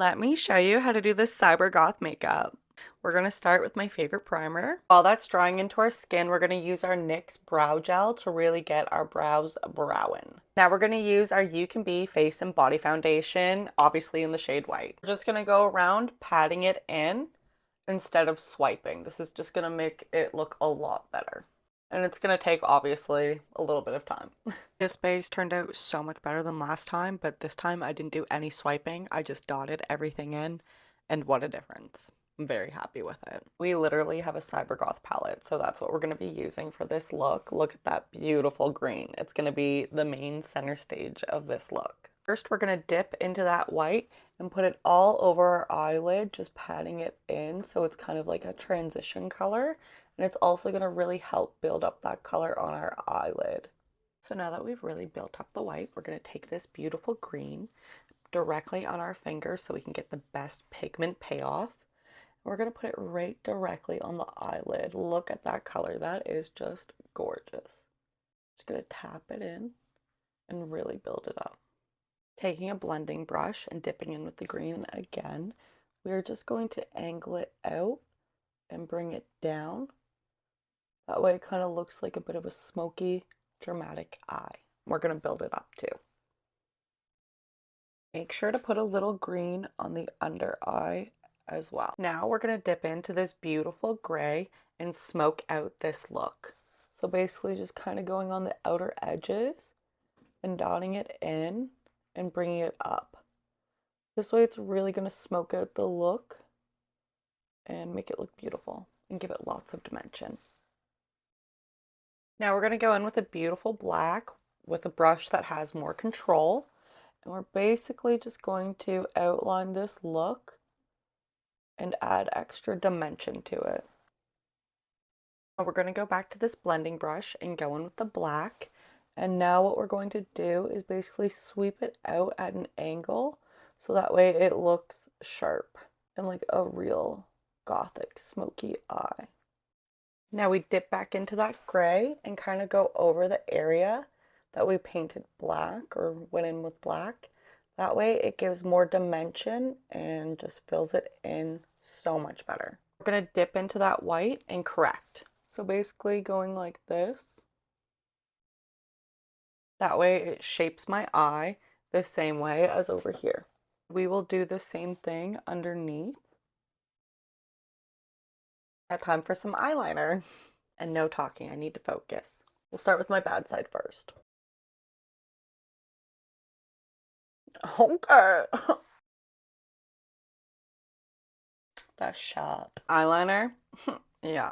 Let me show you how to do this cyber goth makeup. We're going to start with my favorite primer. While that's drying into our skin, we're going to use our NYX brow gel to really get our brows browing. Now we're going to use our You Can Be face and body foundation, obviously in the shade white. We're just going to go around patting it in instead of swiping. This is just going to make it look a lot better. And it's going to take, obviously, a little bit of time. This base turned out so much better than last time, but this time I didn't do any swiping. I just dotted everything in, and what a difference. I'm very happy with it. We literally have a Cyber Goth palette, so that's what we're going to be using for this look. Look at that beautiful green. It's going to be the main center stage of this look. First, we're going to dip into that white and put it all over our eyelid, just patting it in so it's kind of like a transition color. And it's also going to really help build up that color on our eyelid. So now that we've really built up the white, we're going to take this beautiful green directly on our finger so we can get the best pigment payoff. We're going to put it right directly on the eyelid. Look at that color. That is just gorgeous. Just going to tap it in and really build it up. Taking a blending brush and dipping in with the green again, we're just going to angle it out and bring it down. That way it kind of looks like a bit of a smoky, dramatic eye. We're going to build it up too. Make sure to put a little green on the under eye as well. Now we're going to dip into this beautiful gray and smoke out this look. So basically just kind of going on the outer edges and dotting it in and bringing it up. This way it's really going to smoke out the look and make it look beautiful and give it lots of dimension. Now we're going to go in with a beautiful black with a brush that has more control. And we're basically just going to outline this look and add extra dimension to it. Now we're going to go back to this blending brush and go in with the black. And now what we're going to do is basically sweep it out at an angle so that way it looks sharp and like a real gothic smoky eye. Now we dip back into that gray and kind of go over the area that we painted black or went in with black. That way it gives more dimension and just fills it in so much better. We're going to dip into that white and correct. So basically going like this. That way it shapes my eye the same way as over here. We will do the same thing underneath. Now time for some eyeliner. And no talking, I need to focus. We'll start with my bad side first. Okay. That's sharp. Eyeliner. Yeah.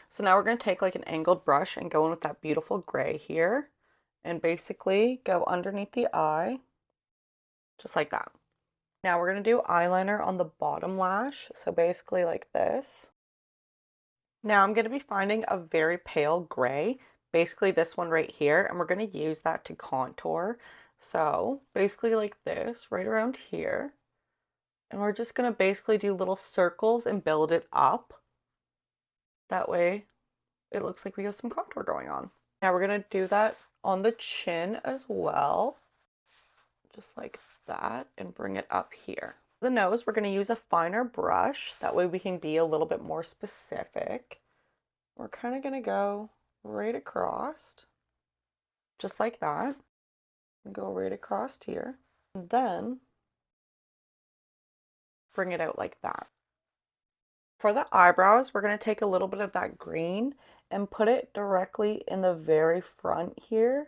So now we're going to take like an angled brush and go in with that beautiful gray here. And basically go underneath the eye. Just like that. Now we're going to do eyeliner on the bottom lash. So basically like this. Now I'm going to be finding a very pale gray. Basically this one right here. And we're going to use that to contour. So basically like this, right around here. And we're just going to basically do little circles and build it up. That way it looks like we have some contour going on. Now we're going to do that on the chin as well. Just like that and bring it up here. The nose, we're going to use a finer brush. That way we can be a little bit more specific. We're kind of going to go right across. Just like that. And go right across here. And then bring it out like that. For the eyebrows, we're going to take a little bit of that green and put it directly in the very front here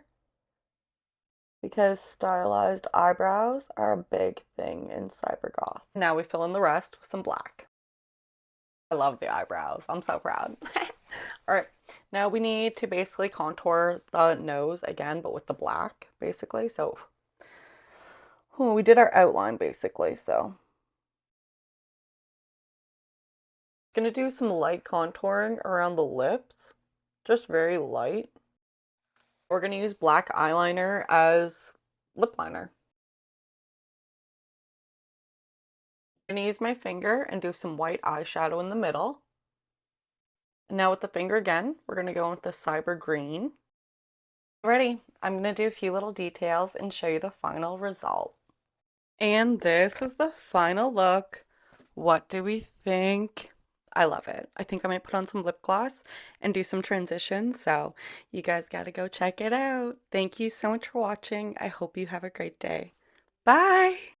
because stylized eyebrows are a big thing in cybergoth. Now we fill in the rest with some black. I love the eyebrows. I'm so proud. All right, now we need to basically contour the nose again, but with the black, basically. So we did our outline, basically, so. Gonna do some light contouring around the lips, just very light. We're gonna use black eyeliner as lip liner. I'm gonna use my finger and do some white eyeshadow in the middle. And now with the finger again, we're gonna go in with the cyber green. Ready, I'm gonna do a few little details and show you the final result. And this is the final look. What do we think? I love it. I think I might put on some lip gloss and do some transitions. So you guys got to go check it out. Thank you so much for watching. I hope you have a great day. Bye.